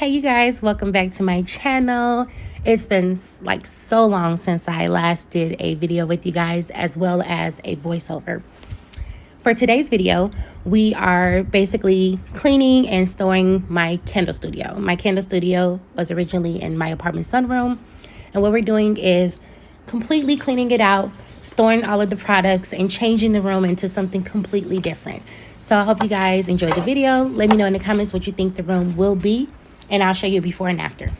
Hey you guys, welcome back to my channel. It's been like so long since I last did a video with you guys, as well as a voiceover. For today's video, we are basically cleaning and storing my candle studio. My candle studio was originally in my apartment sunroom, and what we're doing is completely cleaning it out, storing all of the products, and changing the room into something completely different. So I hope you guys enjoyed the video. Let me know in the comments what you think the room will be, and I'll show you before and after.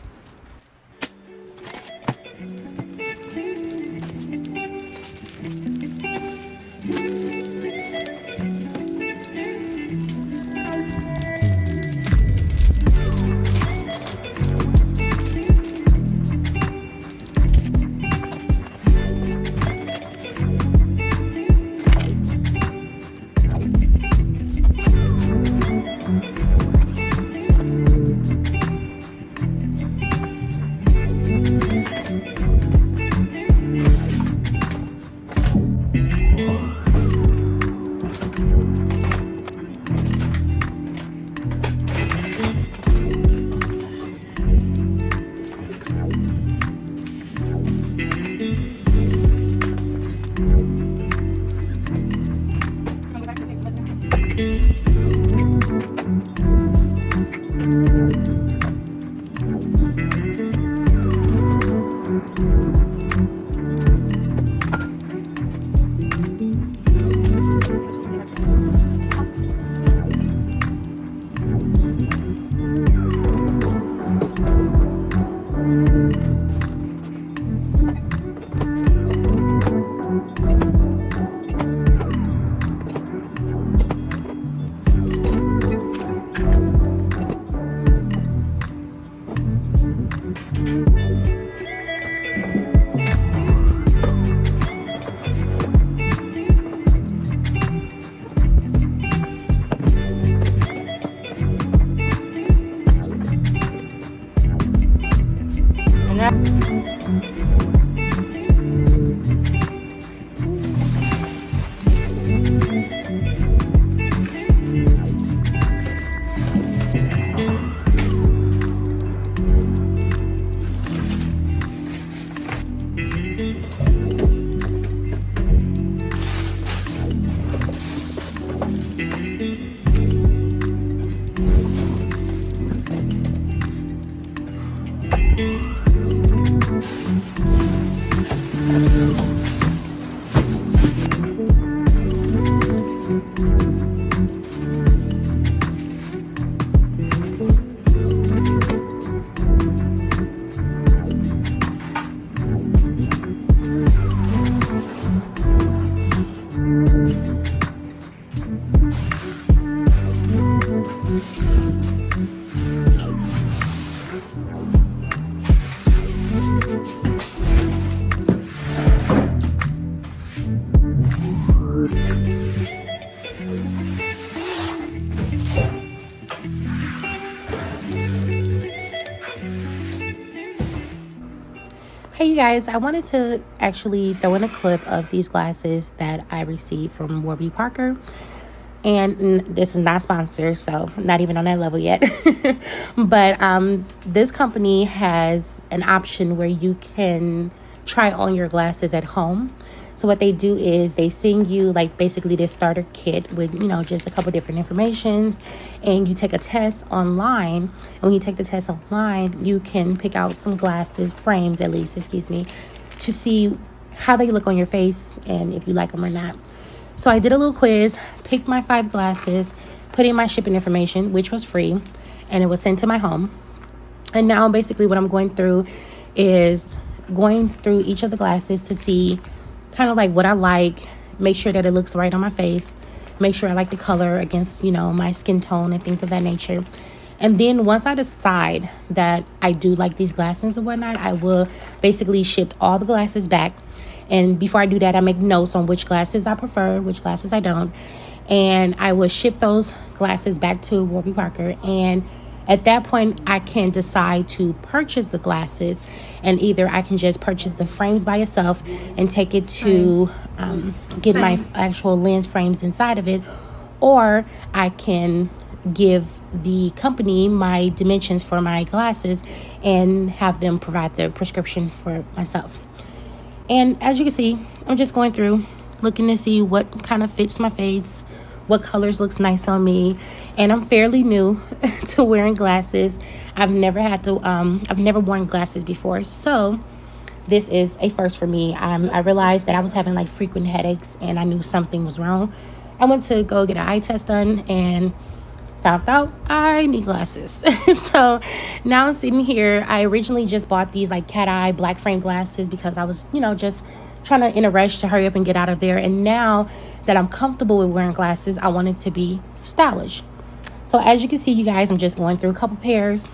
Hey you guys, I wanted to actually throw in a clip of these glasses that I received from Warby Parker. And this is not sponsored, so not even on that level yet. But this company has an option where you can try on your glasses at home. So what they do is they send you like basically this starter kit with, you know, just a couple different information, and you take a test online. And when you take the test online, you can pick out some glasses, frames at least, excuse me, to see how they look on your face and if you like them or not. So I did a little quiz, picked my 5 glasses, put in my shipping information, which was free, and it was sent to my home. And now basically what I'm going through is going through each of the glasses to see kind of like what I like, make sure that it looks right on my face, make sure I like the color against, you know, my skin tone and things of that nature. And then once I decide that I do like these glasses and whatnot, I will basically ship all the glasses back. And before I do that, I make notes on which glasses I prefer, which glasses I don't. And I will ship those glasses back to Warby Parker. And at that point, I can decide to purchase the glasses, and either I can just purchase the frames by itself and take it to get my actual lens frames inside of it, or I can give the company my dimensions for my glasses and have them provide the prescription for myself. And as you can see, I'm just going through looking to see what kind of fits my face, what colors looks nice on me. And I'm fairly new to wearing glasses. I've never worn glasses before, so this is a first for me. I realized that I was having like frequent headaches and I knew something was wrong. I went to go get an eye test done and found out I need glasses. So now I'm sitting here. I originally just bought these like cat eye black frame glasses because I was, just trying to in a rush to hurry up and get out of there. And now that I'm comfortable with wearing glasses, I want it to be stylish. So as you can see, you guys, I'm just going through a couple pairs,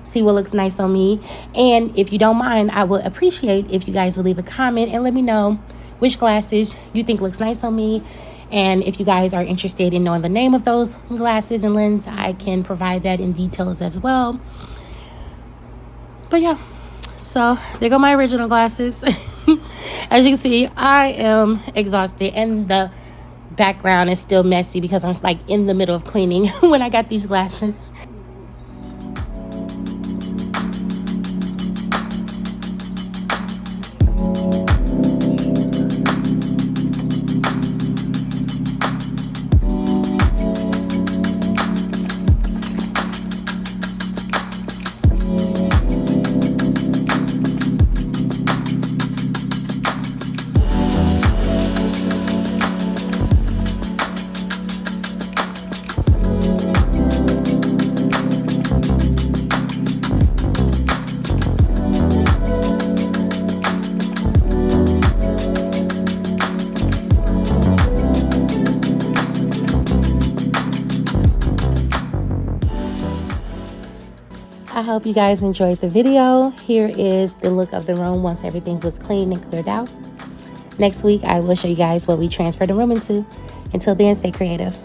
see what looks nice on me. And if you don't mind, I would appreciate if you guys would leave a comment and let me know which glasses you think looks nice on me. And if you guys are interested in knowing the name of those glasses and lens, I can provide that in details as well. But yeah, so there go my original glasses. As you can see, I am exhausted and the background is still messy because I'm like in the middle of cleaning when I got these glasses. I hope you guys enjoyed the video. Here is the look of the room once everything was cleaned and cleared out. Next week, I will show you guys what we transferred the room into. Until then, stay creative.